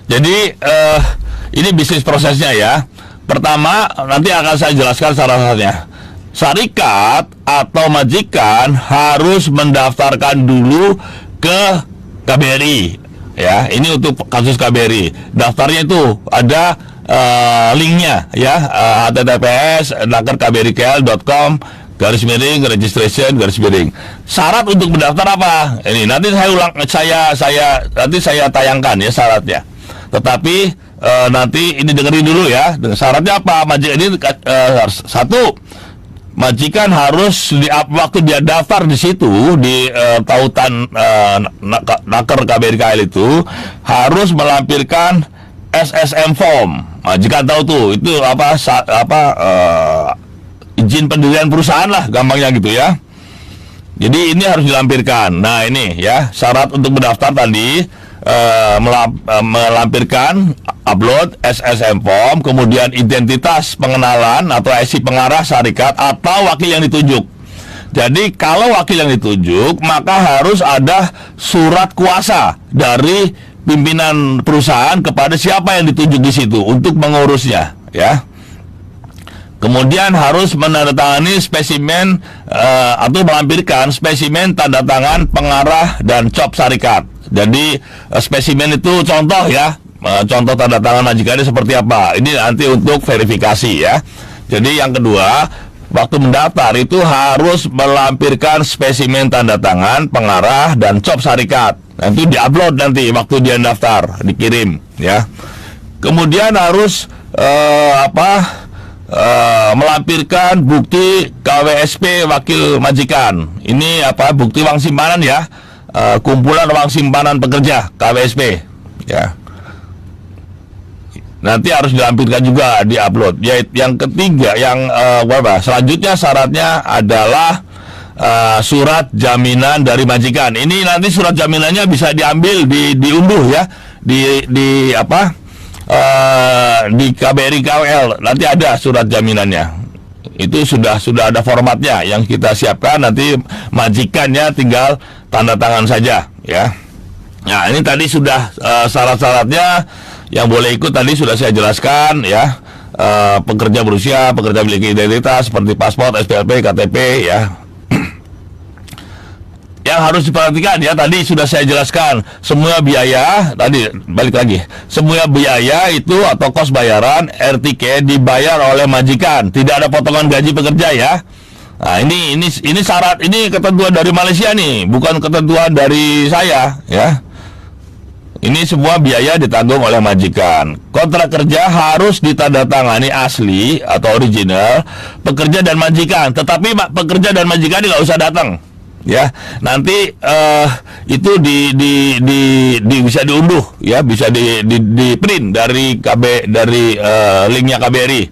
Jadi ini bisnis prosesnya ya. Pertama, nanti akan saya jelaskan syarat-syaratnya. Syarikat atau majikan harus mendaftarkan dulu ke KBRI. Ya, ini untuk kasus KBRI. Daftarnya itu ada linknya ya, https://kbrikl.com /registration. Syarat untuk mendaftar apa? Ini nanti nanti saya tayangkan ya syaratnya. Tetapi nanti ini dengerin dulu ya. Syaratnya apa? Majikan ini satu, majikan harus waktu dia daftar di situ di tautan naker KBRKL itu harus melampirkan SSM form. Majikan tahu tuh itu izin pendirian perusahaan lah, gampangnya gitu ya. Jadi ini harus dilampirkan. Nah ini ya syarat untuk mendaftar tadi, melampirkan upload SSM form, kemudian identitas pengenalan atau IC pengarah syarikat atau wakil yang ditunjuk. Jadi kalau wakil yang ditunjuk, maka harus ada surat kuasa dari pimpinan perusahaan kepada siapa yang ditunjuk di situ untuk mengurusnya, ya. Kemudian harus menandatangani spesimen atau melampirkan spesimen tanda tangan pengarah dan cop syarikat. Jadi spesimen itu contoh ya, contoh tanda tangan majikannya seperti apa. Ini nanti untuk verifikasi ya. Jadi yang kedua, waktu mendaftar itu harus melampirkan spesimen tanda tangan pengarah dan cop syarikat. Nanti diupload nanti waktu dia daftar, dikirim ya. Kemudian harus melampirkan bukti KWSP wakil majikan. Ini bukti uang simpanan ya, kumpulan uang simpanan pekerja KWSP ya. Nanti harus dilampirkan juga, diupload. Yang ketiga, selanjutnya syaratnya adalah surat jaminan dari majikan. Ini nanti surat jaminannya bisa diambil, diunduh ya, di KBRI KWL. Nanti ada surat jaminannya. Itu sudah ada formatnya yang kita siapkan. Nanti majikannya tinggal tanda tangan saja ya. Nah ini tadi sudah syarat-syaratnya yang boleh ikut tadi sudah saya jelaskan ya. Pekerja berusia, pekerja memiliki identitas seperti paspor, SPLP, KTP ya. Yang harus diperhatikan ya, tadi sudah saya jelaskan, semua biaya tadi, balik lagi, semua biaya itu atau kos bayaran RTK dibayar oleh majikan, tidak ada potongan gaji pekerja ya. Nah ini syarat, ini ketentuan dari Malaysia nih, bukan ketentuan dari saya ya. Ini semua biaya ditanggung oleh majikan. Kontrak kerja harus ditandatangani asli atau original pekerja dan majikan, tetapi pekerja dan majikan nggak usah datang. Ya, nanti itu bisa diunduh ya, bisa di print dari linknya KBRI.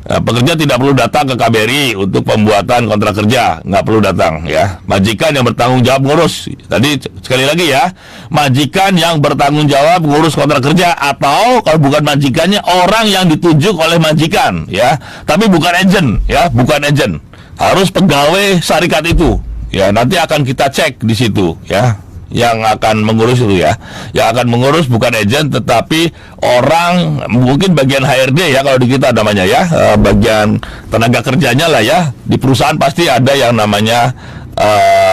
Pekerja tidak perlu datang ke KBRI untuk pembuatan kontrak kerja, nggak perlu datang ya. Majikan yang bertanggung jawab ngurus. Tadi sekali lagi ya, majikan yang bertanggung jawab ngurus kontrak kerja, atau kalau bukan majikannya, orang yang ditunjuk oleh majikan ya, tapi bukan agent ya, bukan agent, harus pegawai syarikat itu. Ya, nanti akan kita cek di situ ya, yang akan mengurus itu ya. Yang akan mengurus bukan agent, tetapi orang, mungkin bagian HRD ya kalau di kita namanya ya, bagian tenaga kerjanya lah ya. Di perusahaan pasti ada yang namanya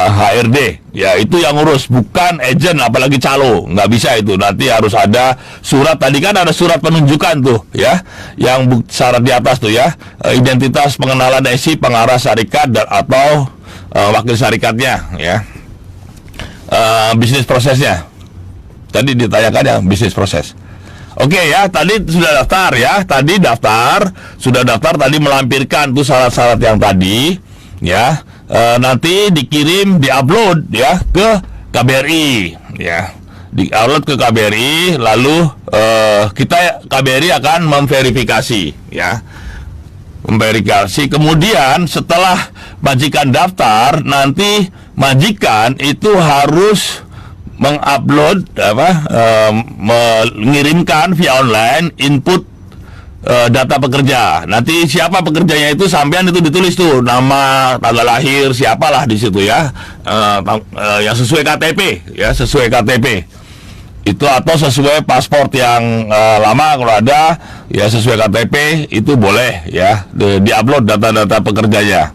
HRD ya, itu yang ngurus, bukan agent apalagi calo, nggak bisa itu. Nanti harus ada surat, tadi kan ada surat penunjukan tuh ya, yang syarat di atas tuh ya, identitas pengenalan IC pengarah syarikat atau wakil syarikatnya ya. Bisnis prosesnya tadi ditanyakan ya, bisnis proses. Oke ya, tadi sudah daftar ya, sudah daftar tadi melampirkan tuh syarat-syarat yang tadi ya. Nanti dikirim, diupload ya ke KBRI ya, diupload ke KBRI, lalu KBRI akan memverifikasi ya, kemudian setelah majikan daftar, nanti majikan itu harus mengupload mengirimkan via online input data pekerja. Nanti siapa pekerjanya itu, sampean itu ditulis tuh nama, tanggal lahir, siapalah di situ ya, yang sesuai KTP ya, sesuai KTP. Itu atau sesuai paspor yang lama kalau ada, ya sesuai KTP itu boleh ya diupload data-data pekerjanya.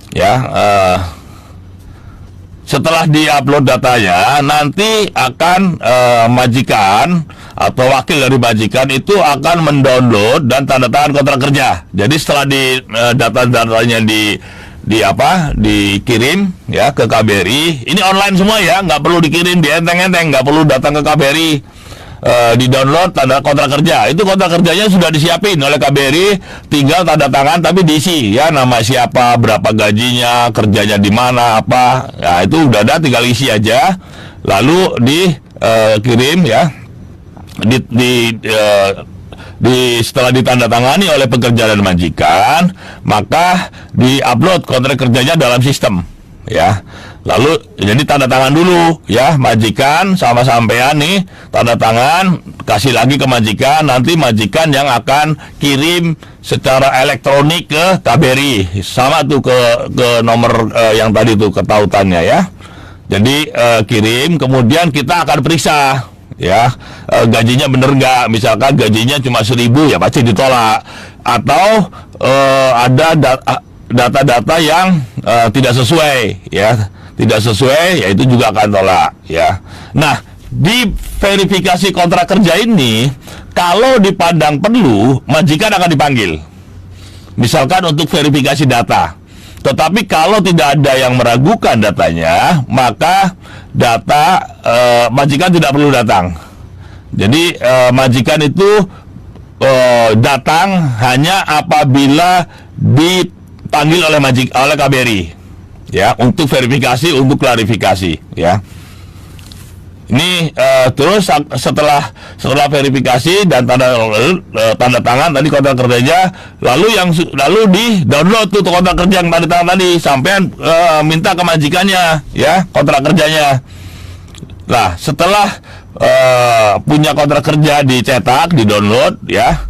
Ya, setelah diupload datanya, nanti akan majikan atau wakil dari majikan itu akan mendownload dan tanda tangan kontrak kerja. Jadi setelah data-datanya dikirim ya ke KBRI, ini online semua ya, nggak perlu dikirim di enteng-enteng, nggak perlu datang ke KBRI. Di download tanda kontrak kerja, itu kontrak kerjanya sudah disiapin oleh KBRI, tinggal tanda tangan tapi diisi ya, nama siapa, berapa gajinya, kerjanya di mana, apa ya, itu udah ada, tinggal isi aja lalu dikirim ya, setelah ditandatangani oleh pekerja dan majikan, maka diupload kontrak kerjanya dalam sistem ya. Lalu jadi tanda tangan dulu ya, majikan sama sampean nih tanda tangan, kasih lagi ke majikan, nanti majikan yang akan kirim secara elektronik ke KBRI, sama tuh ke nomor yang tadi tuh ketautannya ya. Jadi kirim, kemudian kita akan periksa ya, gajinya bener nggak, misalkan gajinya cuma 1.000 ya pasti ditolak, atau ada data-data yang tidak sesuai ya, tidak sesuai, ya itu juga akan tolak ya. Nah, di verifikasi kontrak kerja ini, kalau dipandang perlu, majikan akan dipanggil, misalkan untuk verifikasi data. Tetapi kalau tidak ada yang meragukan datanya, maka majikan tidak perlu datang. Jadi majikan itu datang hanya apabila dipanggil oleh KBRI ya, untuk verifikasi, untuk klarifikasi ya. Ini terus setelah verifikasi dan tanda tangan tadi kontrak kerjanya, lalu di download tuh kontrak kerja yang tanda tangan tadi, sampean minta ke majikannya ya kontrak kerjanya. Nah, setelah punya kontrak kerja dicetak, di download ya,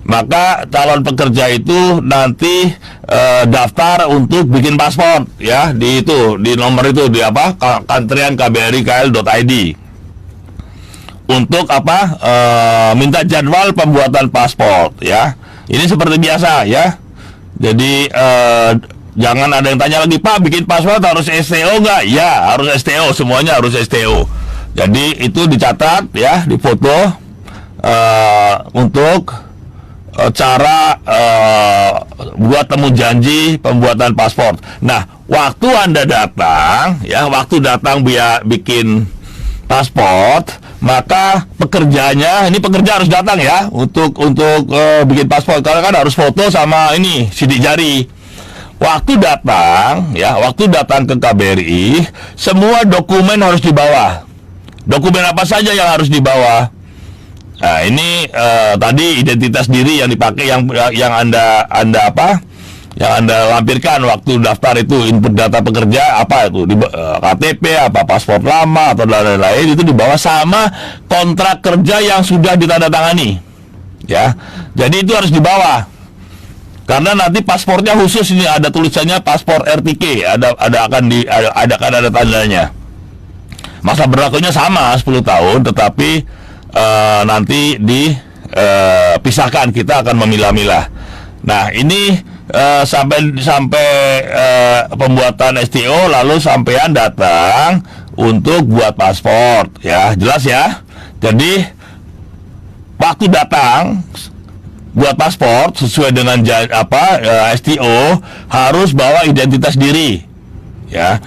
maka calon pekerja itu nanti daftar untuk bikin paspor ya, di nomor itu, di Kementerian KBRI.KL.id, untuk minta jadwal pembuatan paspor ya. Ini seperti biasa ya. Jadi jangan ada yang tanya lagi, Pak, bikin paspor harus STO nggak? Ya, harus STO, semuanya harus STO. Jadi itu dicatat ya, difoto untuk cara buat temu janji pembuatan paspor. Nah, waktu Anda datang ya, bikin paspor, maka pekerja harus datang ya untuk bikin paspor, karena kan harus foto sama ini sidik jari. Waktu datang ke KBRI, semua dokumen harus dibawa. Dokumen apa saja yang harus dibawa? Nah, ini tadi identitas diri yang dipakai, yang anda lampirkan waktu daftar itu, input data pekerja apa itu, KTP, paspor lama atau lain-lain, itu dibawa sama kontrak kerja yang sudah ditandatangani ya. Jadi itu harus dibawa, karena nanti paspornya khusus, ini ada tulisannya paspor RTK, ada tandanya. Masa berlakunya sama 10 tahun, tetapi nanti dipisahkan, kita akan memilah-milah. Nah, ini sampai pembuatan STO, lalu sampean datang untuk buat paspor ya, jelas ya. Jadi waktu datang buat paspor sesuai dengan STO, harus bawa identitas diri ya,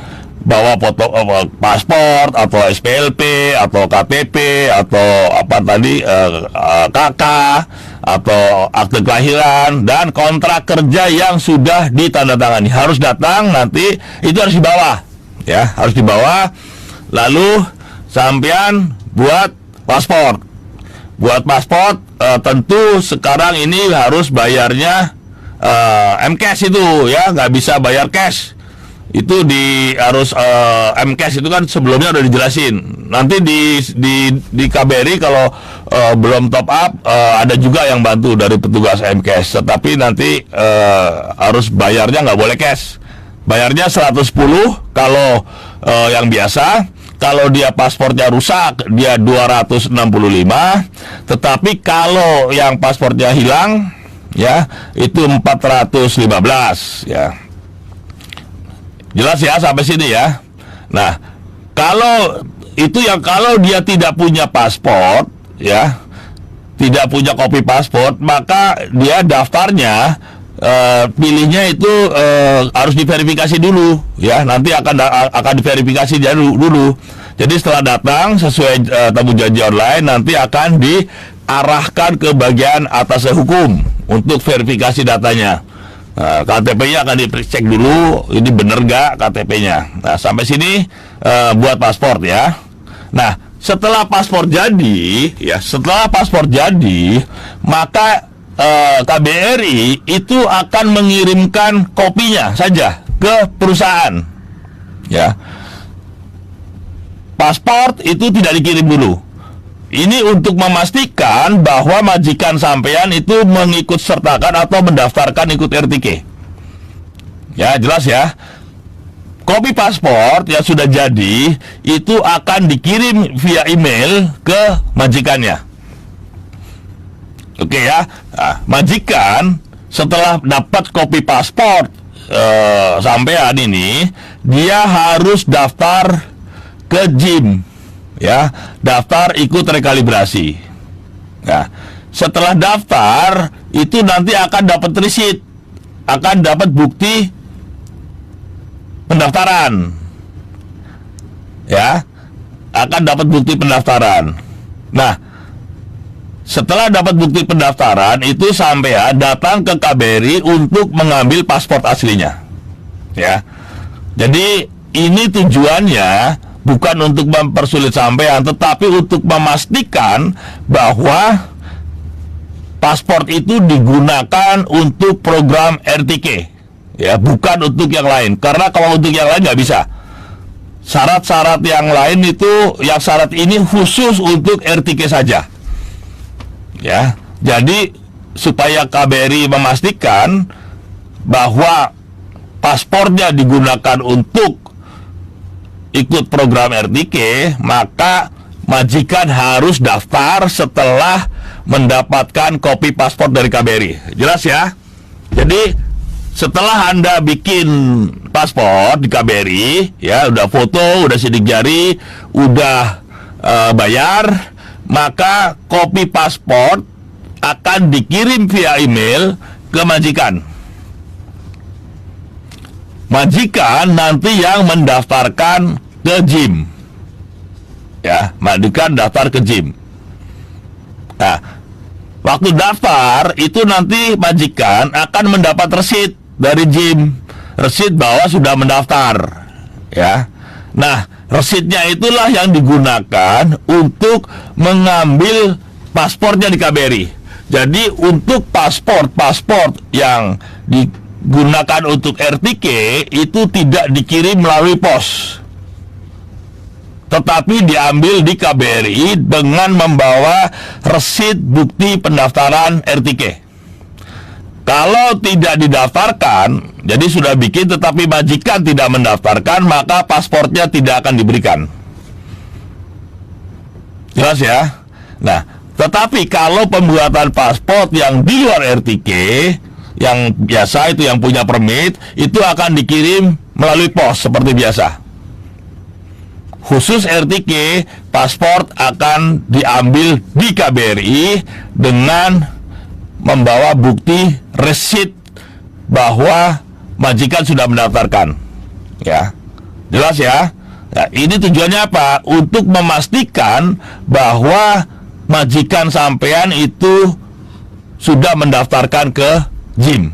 bawa foto paspor atau SPLP atau KTP atau KK atau akte kelahiran dan kontrak kerja yang sudah ditandatangani. Harus datang, nanti itu harus dibawa ya, harus dibawa. Lalu sampean buat paspor. Tentu sekarang ini harus bayarnya M-Cash itu ya, nggak bisa bayar cash. Itu harus M-Cash itu kan sebelumnya udah dijelasin. Nanti di KBRI kalau belum top up, ada juga yang bantu dari petugas M-Cash. Tetapi nanti harus bayarnya nggak boleh cash. Bayarnya 110 kalau yang biasa. kalau dia paspornya rusak dia 265, tetapi kalau yang paspornya hilang ya itu 415 ya. Jelas ya sampai sini ya. Nah, kalau dia tidak punya paspor ya, tidak punya kopi paspor, maka dia daftarnya pilihnya itu harus diverifikasi dulu ya. Nanti akan diverifikasi dulu. Jadi setelah datang sesuai temu janji online, nanti akan diarahkan ke bagian atas hukum untuk verifikasi datanya. KTP-nya akan dicek dulu, ini bener gak KTP-nya. Nah, sampai sini buat paspor ya. Nah, setelah paspor jadi, maka KBRI itu akan mengirimkan kopinya saja ke perusahaan. Ya, paspor itu tidak dikirim dulu. Ini untuk memastikan bahwa majikan sampean itu mengikut sertakan atau mendaftarkan ikut RTK. Ya, jelas ya. Kopi paspor yang sudah jadi itu akan dikirim via email ke majikannya. Oke ya. Nah, majikan setelah dapat kopi paspor sampean ini, dia harus daftar ke JIM. Ya, daftar ikut rekalibrasi. Nah, setelah daftar itu nanti akan dapat receipt, akan dapat bukti pendaftaran. Ya, akan dapat bukti pendaftaran. Nah, setelah dapat bukti pendaftaran itu sampai datang ke KBRI untuk mengambil paspor aslinya. Ya. Jadi ini tujuannya bukan untuk mempersulit sampean, tetapi untuk memastikan bahwa paspor itu digunakan untuk program RTK, ya, bukan untuk yang lain. Karena kalau untuk yang lain nggak bisa. Syarat-syarat yang lain itu, yang syarat ini khusus untuk RTK saja. Ya, jadi supaya KBRI memastikan bahwa paspornya digunakan untuk ikut program RTK, maka majikan harus daftar setelah mendapatkan kopi paspor dari KBRI. Jelas ya? Jadi setelah Anda bikin paspor di KBRI, ya udah foto, udah sidik jari, udah bayar, maka kopi paspor akan dikirim via email ke majikan. Majikan nanti yang mendaftarkan ke JIM. Ya, majikan daftar ke JIM. Nah, waktu daftar itu nanti majikan akan mendapat resit dari JIM, resit bahwa sudah mendaftar. Ya. Nah, resitnya itulah yang digunakan untuk mengambil paspornya di KBRI. Jadi untuk paspor yang digunakan untuk RTK itu tidak dikirim melalui pos, tetapi diambil di KBRI dengan membawa resit bukti pendaftaran RTK. Kalau tidak didaftarkan, jadi sudah bikin tetapi majikan tidak mendaftarkan, maka paspornya tidak akan diberikan. Jelas ya? Nah, tetapi kalau pembuatan paspor yang di luar RTK, yang biasa itu yang punya permit, itu akan dikirim melalui pos seperti biasa. Khusus RTK, paspor akan diambil di KBRI dengan membawa bukti resit bahwa majikan sudah mendaftarkan. Ya, jelas ya? Nah, ini tujuannya apa? Untuk memastikan bahwa majikan sampean itu sudah mendaftarkan ke JIM.